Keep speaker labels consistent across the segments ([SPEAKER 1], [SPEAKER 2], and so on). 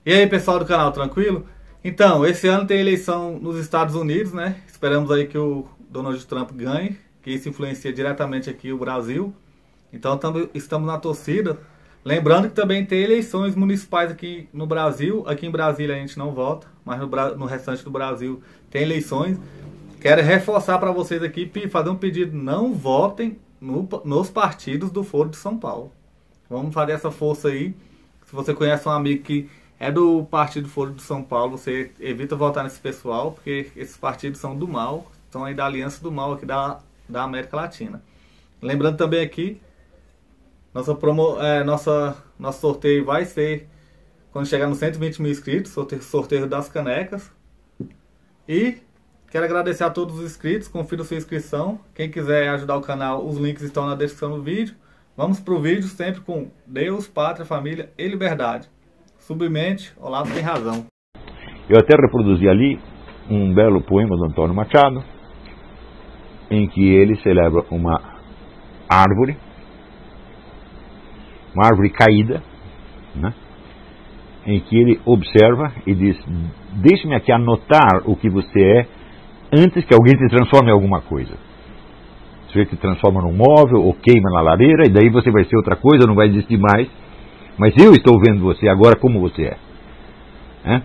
[SPEAKER 1] E aí, pessoal do canal, tranquilo? Então, esse ano tem eleição nos Estados Unidos, né? Esperamos aí que o Donald Trump ganhe, que isso influencia diretamente aqui o Brasil. Então, estamos na torcida. Lembrando que também tem eleições municipais aqui no Brasil. Aqui em Brasília a gente não vota, mas no restante do Brasil tem eleições. Quero reforçar para vocês aqui, fazer um pedido: não votem nos partidos do Foro de São Paulo. Vamos fazer essa força aí. Se você conhece um amigo que é do Partido Foro de São Paulo, você evita votar nesse pessoal, porque esses partidos são do mal, são aí da aliança do mal aqui da América Latina. Lembrando também aqui, nosso sorteio vai ser quando chegar nos 120 mil inscritos, sorteio das canecas. E quero agradecer a todos os inscritos, confira sua inscrição. Quem quiser ajudar o canal, os links estão na descrição do vídeo. Vamos pro vídeo sempre com Deus, Pátria, Família e Liberdade. Submente, Olavo tem razão.
[SPEAKER 2] Eu até reproduzi ali um belo poema do Antônio Machado, em que ele celebra uma árvore caída, né? Em que ele observa e diz: deixe-me aqui anotar o que você é antes que alguém te transforme em alguma coisa. Você te transforma num móvel ou queima na lareira, e daí você vai ser outra coisa, não vai existir mais. Mas eu estou vendo você agora como você é.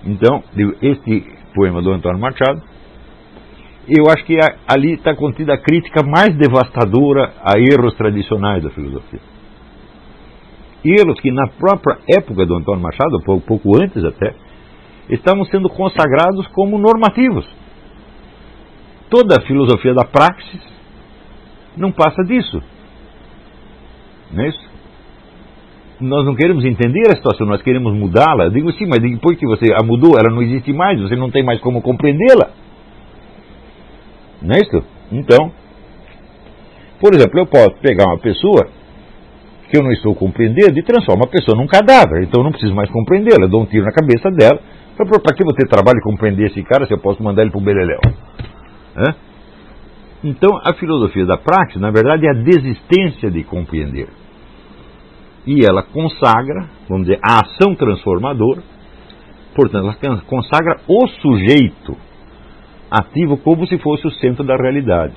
[SPEAKER 2] Então, este poema do Antônio Machado, eu acho que ali está contida a crítica mais devastadora a erros tradicionais da filosofia. Erros que na própria época do Antônio Machado, pouco antes até, estavam sendo consagrados como normativos. Toda a filosofia da praxis não passa disso. Não é isso? Nós não queremos entender a situação, nós queremos mudá-la. Eu digo sim, mas depois que você a mudou, ela não existe mais, você não tem mais como compreendê-la. Não é isso? Então, por exemplo, eu posso pegar uma pessoa que eu não estou compreendendo e transformo a pessoa num cadáver, então eu não preciso mais compreendê-la, eu dou um tiro na cabeça dela. Para que você trabalha e compreender esse cara se eu posso mandar ele para o beleléu? Então, a filosofia da praxis, na verdade, é a desistência de compreender. E ela consagra, vamos dizer, a ação transformadora. Portanto, ela consagra o sujeito ativo como se fosse o centro da realidade.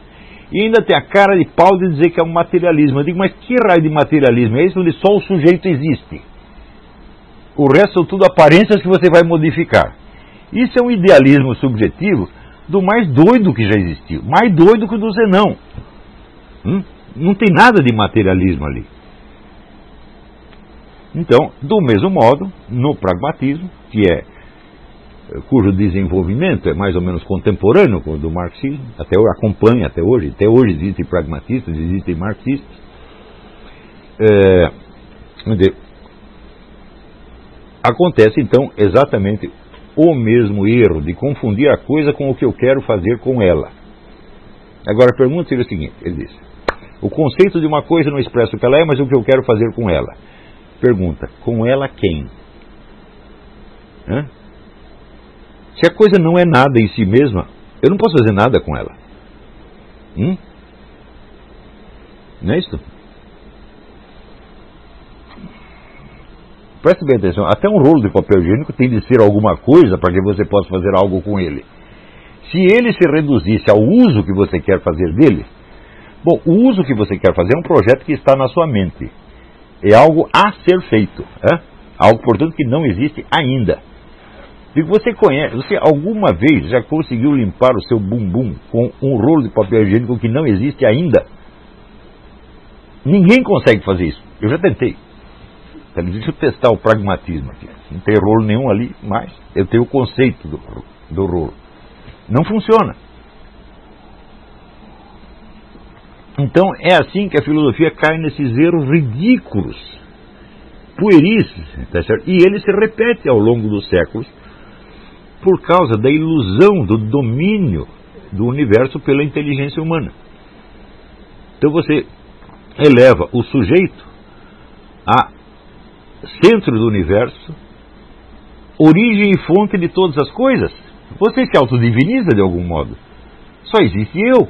[SPEAKER 2] E ainda tem a cara de pau de dizer que é um materialismo. Eu digo, mas que raio de materialismo é esse onde só o sujeito existe? O resto são tudo aparências que você vai modificar. Isso é um idealismo subjetivo do mais doido que já existiu. Mais doido que o do Zenão. Não tem nada de materialismo ali. Então, do mesmo modo, no pragmatismo, cujo desenvolvimento é mais ou menos contemporâneo com o do marxismo, acompanha até hoje existem pragmatistas, existem marxistas, acontece então exatamente o mesmo erro de confundir a coisa com o que eu quero fazer com ela. Agora a pergunta seria o seguinte, ele diz: o conceito de uma coisa não expressa o que ela é, mas o que eu quero fazer com ela. Pergunta: com ela quem? Se a coisa não é nada em si mesma, eu não posso fazer nada com ela. Não é isso? Preste bem atenção, até um rolo de papel higiênico tem de ser alguma coisa para que você possa fazer algo com ele. Se ele se reduzisse ao uso que você quer fazer dele, bom, o uso que você quer fazer é um projeto que está na sua mente. É algo a ser feito. Algo, portanto, que não existe ainda. E você alguma vez já conseguiu limpar o seu bumbum com um rolo de papel higiênico que não existe ainda? Ninguém consegue fazer isso. Eu já tentei. Deixa eu testar o pragmatismo aqui. Não tem rolo nenhum ali, mas eu tenho o conceito do rolo. Não funciona. Então é assim que a filosofia cai nesses erros ridículos, pueris, tá certo? E ele se repete ao longo dos séculos por causa da ilusão do domínio do universo pela inteligência humana. Então você eleva o sujeito a centro do universo, origem e fonte de todas as coisas. Você se autodiviniza de algum modo. Só existe eu.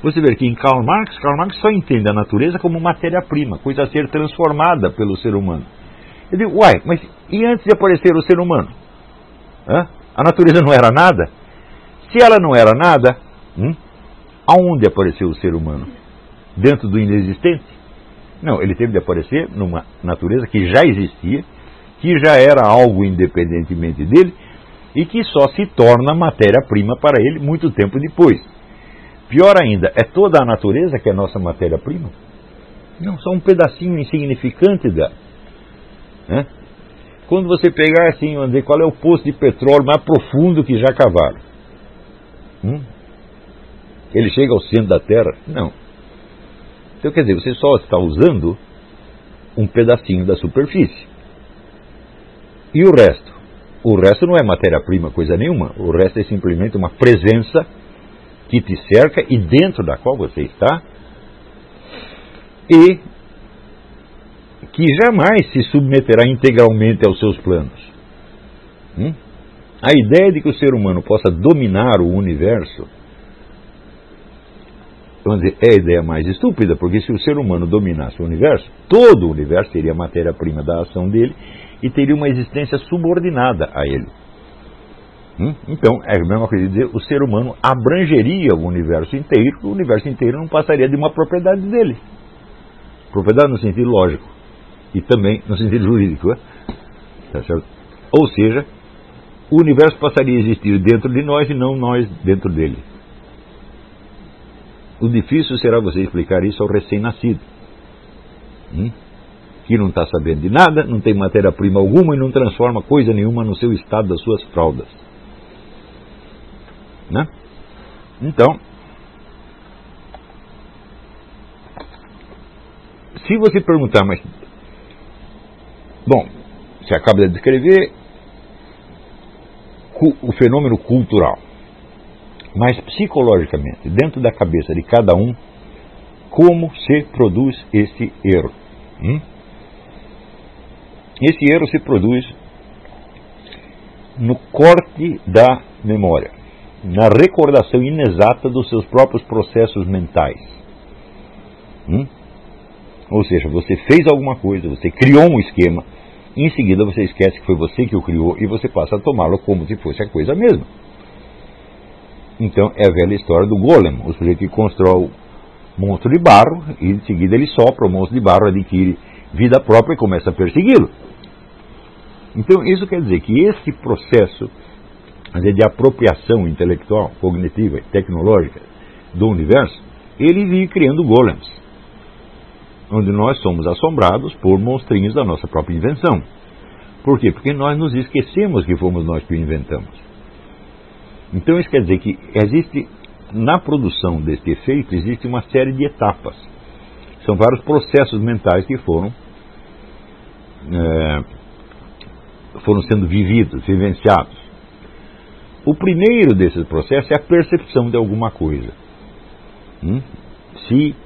[SPEAKER 2] Você vê que em Karl Marx só entende a natureza como matéria-prima, coisa a ser transformada pelo ser humano. Eu digo, uai, mas e antes de aparecer o ser humano? A natureza não era nada? Se ela não era nada, aonde apareceu o ser humano? Dentro do inexistente? Não, ele teve de aparecer numa natureza que já existia, que já era algo independentemente dele, e que só se torna matéria-prima para ele muito tempo depois. Pior ainda, é toda a natureza que é nossa matéria-prima? Não, só um pedacinho insignificante dela. Quando você pegar assim, vamos dizer, qual é o poço de petróleo mais profundo que já cavaram? Ele chega ao centro da Terra? Não. Então, quer dizer, você só está usando um pedacinho da superfície. E o resto? O resto não é matéria-prima, coisa nenhuma. O resto é simplesmente uma presença que te cerca e dentro da qual você está, e que jamais se submeterá integralmente aos seus planos. A ideia de que o ser humano possa dominar o universo, vamos dizer, é a ideia mais estúpida, porque se o ser humano dominasse o universo, todo o universo seria matéria-prima da ação dele e teria uma existência subordinada a ele. Então, é a mesma coisa de dizer, o ser humano abrangeria o universo inteiro não passaria de uma propriedade dele. Propriedade no sentido lógico e também no sentido jurídico. Tá certo? Ou seja, o universo passaria a existir dentro de nós e não nós dentro dele. O difícil será você explicar isso ao recém-nascido, que não está sabendo de nada, não tem matéria-prima alguma e não transforma coisa nenhuma no seu estado das suas fraldas. Então, se você perguntar, mas bom, você acaba de descrever o fenômeno cultural, mas psicologicamente, dentro da cabeça de cada um, como se produz esse erro? Esse erro se produz no corte da memória, na recordação inexata dos seus próprios processos mentais. Ou seja, você fez alguma coisa, você criou um esquema, e em seguida você esquece que foi você que o criou e você passa a tomá-lo como se fosse a coisa mesma. Então é a velha história do golem, o sujeito que constrói o monstro de barro e em seguida ele sopra, o monstro de barro adquire vida própria e começa a persegui-lo. Então isso quer dizer que esse processo de apropriação intelectual, cognitiva e tecnológica do universo, ele vive criando golems, onde nós somos assombrados por monstrinhos da nossa própria invenção. Por quê? Porque nós nos esquecemos que fomos nós que o inventamos. Então isso quer dizer que existe, na produção deste efeito, existe uma série de etapas. São vários processos mentais que foram sendo vivenciados. O primeiro desses processos é a percepção de alguma coisa. Se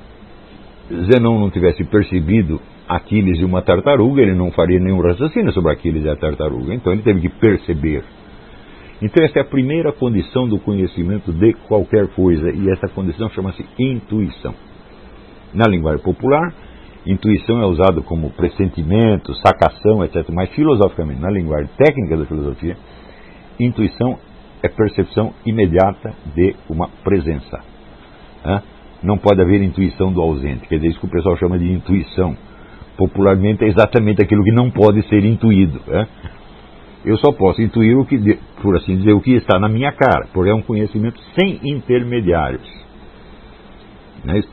[SPEAKER 2] Zenão não tivesse percebido Aquiles e uma tartaruga, ele não faria nenhum raciocínio sobre Aquiles e a tartaruga. Então ele teve que perceber. Então essa é a primeira condição do conhecimento de qualquer coisa, e essa condição chama-se intuição. Na linguagem popular, intuição é usado como pressentimento, sacação, etc. Mas filosoficamente, na linguagem técnica da filosofia, intuição é percepção imediata de uma presença. Não pode haver intuição do ausente, quer dizer, isso que o pessoal chama de intuição. Popularmente é exatamente aquilo que não pode ser intuído. Eu só posso intuir o que, por assim dizer, o que está na minha cara, porque é um conhecimento sem intermediários. Não é isso?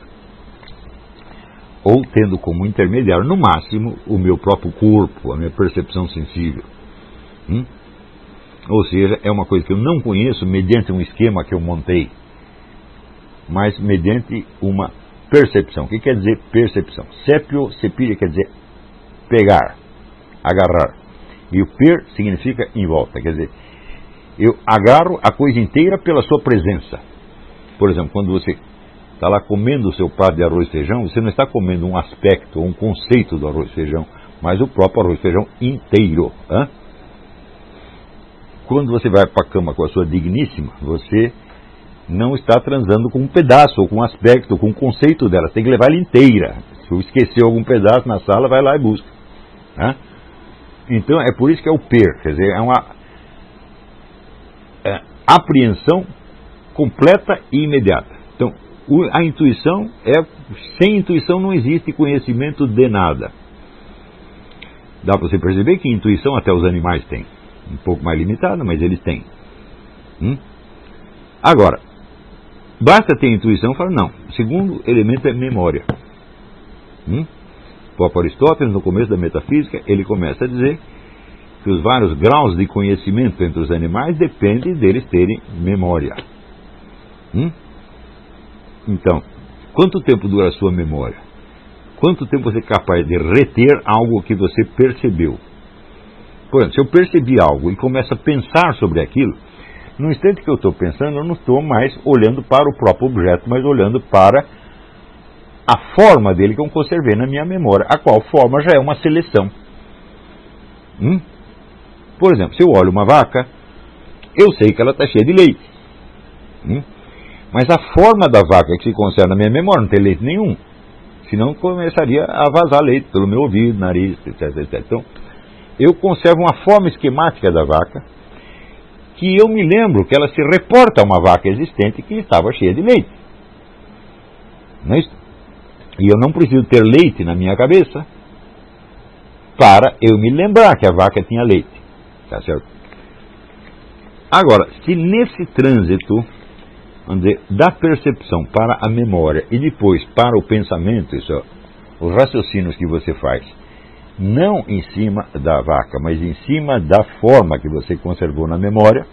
[SPEAKER 2] Ou tendo como intermediário, no máximo, o meu próprio corpo, a minha percepção sensível. Ou seja, é uma coisa que eu não conheço mediante um esquema que eu montei, mas mediante uma percepção. O que quer dizer percepção? Sepio, sepire, quer dizer pegar, agarrar. E o per significa em volta, quer dizer, eu agarro a coisa inteira pela sua presença. Por exemplo, quando você está lá comendo o seu prato de arroz e feijão, você não está comendo um aspecto ou um conceito do arroz e feijão, mas o próprio arroz e feijão inteiro. Quando você vai para a cama com a sua digníssima, você não está transando com um pedaço, ou com um aspecto, ou com um conceito dela. Você tem que levar ela inteira. Se eu esquecer algum pedaço na sala, vai lá e busca. Então é por isso que é o PER, quer dizer, é uma apreensão completa e imediata. Então, a intuição sem intuição não existe conhecimento de nada. Dá para você perceber que intuição até os animais têm. Um pouco mais limitada, mas eles têm. Agora, basta ter intuição, fala, não. O segundo elemento é memória. O Aristóteles, no começo da metafísica, ele começa a dizer que os vários graus de conhecimento entre os animais dependem deles terem memória. Então, quanto tempo dura a sua memória? Quanto tempo você é capaz de reter algo que você percebeu? Por exemplo, se eu percebi algo e começo a pensar sobre aquilo, no instante que eu estou pensando, eu não estou mais olhando para o próprio objeto, mas olhando para a forma dele que eu conservei na minha memória, a qual forma já é uma seleção. Por exemplo, se eu olho uma vaca, eu sei que ela está cheia de leite. Mas a forma da vaca que se conserva na minha memória não tem leite nenhum. Senão começaria a vazar leite pelo meu ouvido, nariz, etc, etc. Então, eu conservo uma forma esquemática da vaca que eu me lembro que ela se reporta a uma vaca existente que estava cheia de leite. Não é isso? E eu não preciso ter leite na minha cabeça para eu me lembrar que a vaca tinha leite. Tá certo? Agora, se nesse trânsito da percepção para a memória e depois para o pensamento, isso é, os raciocínios que você faz, não em cima da vaca, mas em cima da forma que você conservou na memória,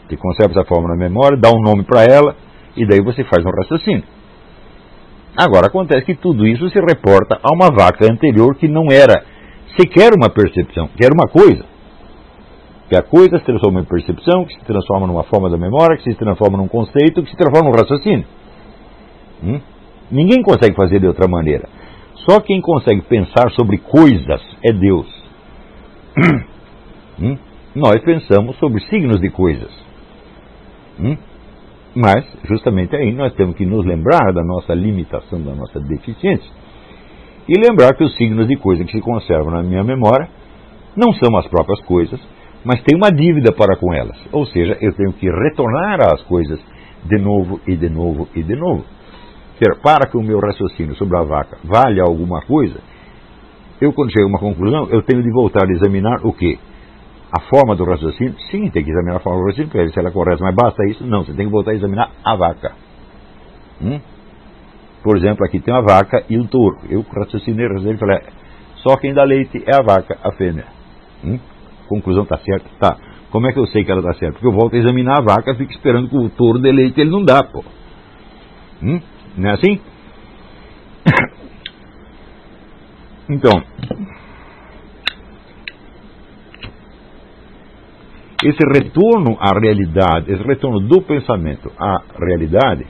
[SPEAKER 2] você conserva essa forma na memória, dá um nome para ela, e daí você faz um raciocínio. Agora, acontece que tudo isso se reporta a uma vaca anterior que não era sequer uma percepção, que era uma coisa. Que a coisa se transforma em percepção, que se transforma numa forma da memória, que se transforma num conceito, que se transforma num raciocínio. Ninguém consegue fazer de outra maneira. Só quem consegue pensar sobre coisas é Deus. Nós pensamos sobre signos de coisas. Mas, justamente aí, nós temos que nos lembrar da nossa limitação, da nossa deficiência. E lembrar que os signos de coisa que se conservam na minha memória não são as próprias coisas, mas tem uma dívida para com elas. Ou seja, eu tenho que retornar às coisas de novo e de novo e de novo. Para que o meu raciocínio sobre a vaca valha alguma coisa, eu, quando chego a uma conclusão, eu tenho de voltar a examinar o quê? A forma do raciocínio? Sim, tem que examinar a forma do raciocínio, para ver se ela é correta, mas basta isso? Não, você tem que voltar a examinar a vaca. Por exemplo, aqui tem a vaca e o touro. Eu raciocinei e falei, só quem dá leite é a vaca, a fêmea. Conclusão está certa? Tá. Como é que eu sei que ela está certa? Porque eu volto a examinar a vaca e fico esperando que o touro dê leite, ele não dá, pô. Não é assim? Então, esse retorno à realidade, esse retorno do pensamento à realidade,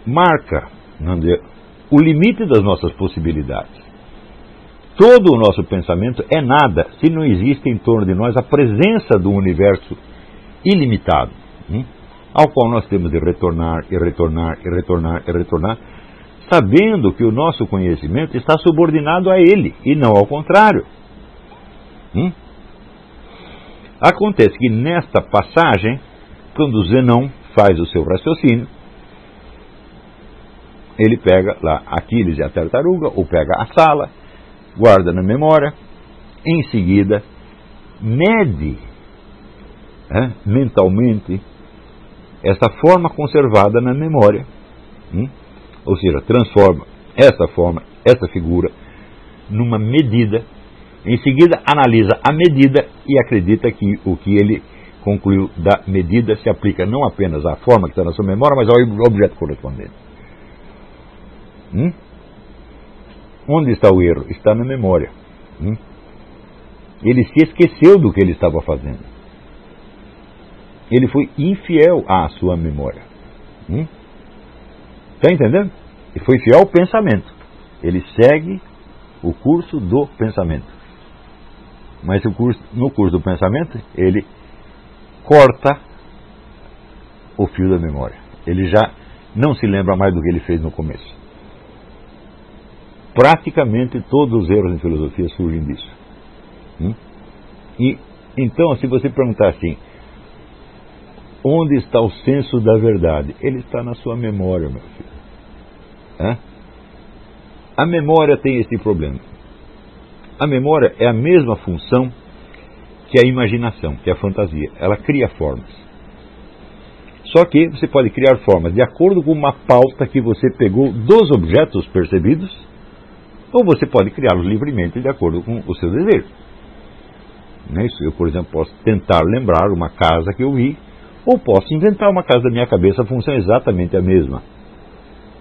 [SPEAKER 2] marca, vamos dizer, o limite das nossas possibilidades. Todo o nosso pensamento é nada se não existe em torno de nós a presença do universo ilimitado, ao qual nós temos de retornar e retornar e retornar e retornar, sabendo que o nosso conhecimento está subordinado a ele e não ao contrário. Acontece que nesta passagem, quando Zenão faz o seu raciocínio, ele pega lá Aquiles e a tartaruga, ou pega a sala, guarda na memória, em seguida mede mentalmente essa forma conservada na memória, ou seja, transforma essa forma, essa figura, numa medida, em seguida analisa a medida e acredita que o que ele concluiu da medida se aplica não apenas à forma que está na sua memória, mas ao objeto correspondente. Onde está o erro? Está na memória. Ele se esqueceu do que ele estava fazendo. Ele foi infiel à sua memória. Está entendendo? Ele foi fiel ao pensamento. Ele segue o curso do pensamento. Mas no curso do pensamento, ele corta o fio da memória. Ele já não se lembra mais do que ele fez no começo. Praticamente todos os erros em filosofia surgem disso. E então, se você perguntar assim, onde está o senso da verdade? Ele está na sua memória, meu filho. A memória tem esse problema. A memória é a mesma função que a imaginação, que a fantasia. Ela cria formas. Só que você pode criar formas de acordo com uma pauta que você pegou dos objetos percebidos, ou você pode criá-los livremente de acordo com o seu desejo. Não é isso? Eu, por exemplo, posso tentar lembrar uma casa que eu vi, ou posso inventar uma casa da minha cabeça. A função é exatamente a mesma.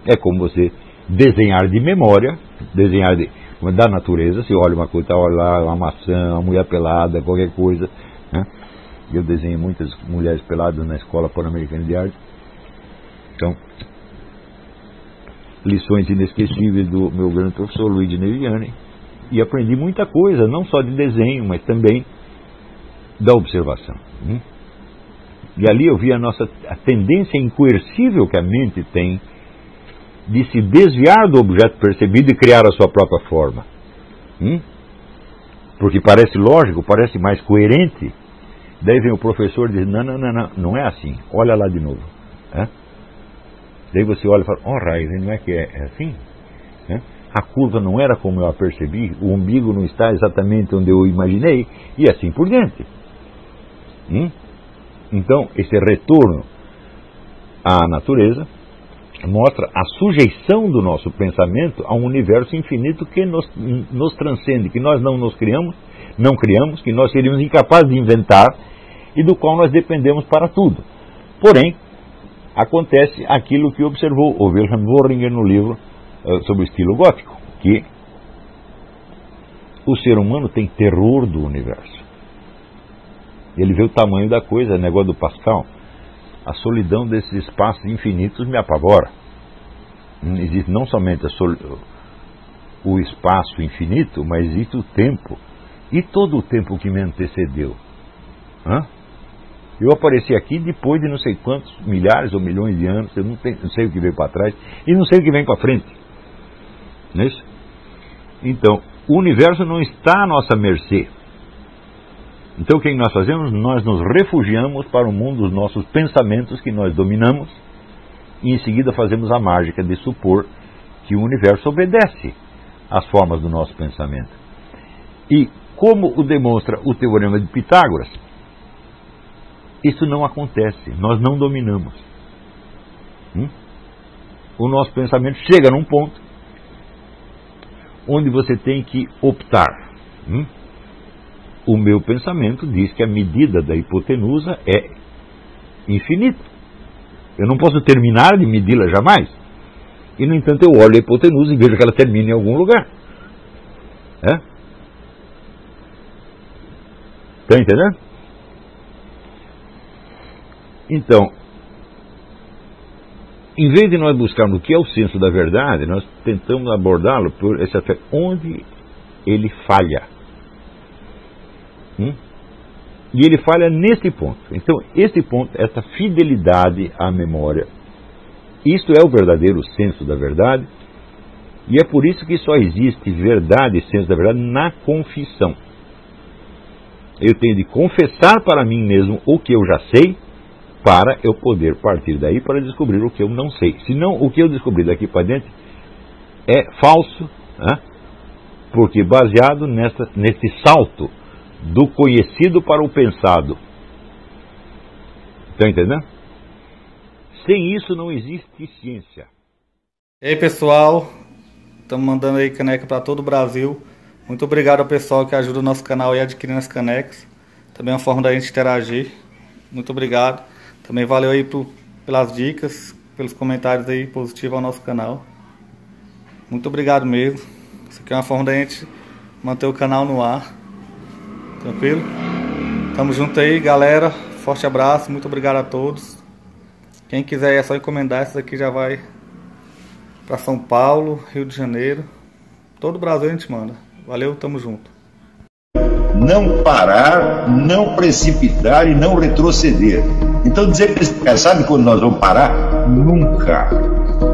[SPEAKER 2] É como você desenhar de memória, desenhar da natureza. Se olha uma coisa, olha lá uma maçã, uma mulher pelada, qualquer coisa, né? Eu desenhei muitas mulheres peladas na Escola Pan-Americana de Arte. Então, lições inesquecíveis do meu grande professor Luigi Neviani. E aprendi muita coisa, não só de desenho, mas também da observação. E ali eu vi a tendência incoercível que a mente tem de se desviar do objeto percebido e criar a sua própria forma. Porque parece lógico, parece mais coerente. Daí vem o professor e diz, não é assim, olha lá de novo. Daí você olha e fala, raiz, não é que é assim? A curva não era como eu a percebi, o umbigo não está exatamente onde eu imaginei, e assim por diante. Então, esse retorno à natureza mostra a sujeição do nosso pensamento a um universo infinito que nos transcende, que nós não criamos, que nós seríamos incapazes de inventar e do qual nós dependemos para tudo. Porém, acontece aquilo que observou o Wilhelm Wöhringer no livro sobre o estilo gótico, que o ser humano tem terror do universo. Ele vê o tamanho da coisa, negócio do Pascal. A solidão desses espaços infinitos me apavora. Existe não somente o espaço infinito, mas existe o tempo. E todo o tempo que me antecedeu. Eu apareci aqui depois de não sei quantos milhares ou milhões de anos. Eu não sei o que veio para trás e não sei o que vem para frente. Não é isso? Então, o universo não está à nossa mercê. Então o que nós fazemos? Nós nos refugiamos para o mundo dos nossos pensamentos que nós dominamos e em seguida fazemos a mágica de supor que o universo obedece às formas do nosso pensamento. E como o demonstra o Teorema de Pitágoras, isso não acontece, nós não dominamos. O nosso pensamento chega num ponto onde você tem que optar. O meu pensamento diz que a medida da hipotenusa é infinita. Eu não posso terminar de medi-la jamais. E, no entanto, eu olho a hipotenusa e vejo que ela termina em algum lugar. Está entendendo? Então, em vez de nós buscarmos o que é o senso da verdade, nós tentamos abordá-lo por esse aspecto, onde ele falha. E ele falha nesse ponto. Então, esse ponto, essa fidelidade à memória, isto é o verdadeiro senso da verdade, e é por isso que só existe verdade e senso da verdade na confissão. Eu tenho de confessar para mim mesmo o que eu já sei, para eu poder partir daí para descobrir o que eu não sei. Senão, o que eu descobri daqui para dentro é falso, porque baseado nesse salto do conhecido para o pensado. Está entendendo? Sem isso não existe ciência.
[SPEAKER 1] E aí, pessoal, estamos mandando aí caneca para todo o Brasil. Muito obrigado ao pessoal que ajuda o nosso canal aí adquirindo as canecas. Também é uma forma da gente interagir. Muito obrigado. Também valeu aí pelas dicas, pelos comentários aí positivos ao nosso canal. Muito obrigado mesmo. Isso aqui é uma forma da gente manter o canal no ar. Tranquilo? Tamo junto aí, galera. Forte abraço, muito obrigado a todos. Quem quiser é só encomendar, essa daqui já vai para São Paulo, Rio de Janeiro. Todo o Brasil a gente manda. Valeu, tamo junto.
[SPEAKER 3] Não parar, não precipitar e não retroceder. Então dizer para esse cara, sabe quando nós vamos parar? Nunca.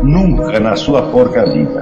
[SPEAKER 3] Nunca na sua porca vida.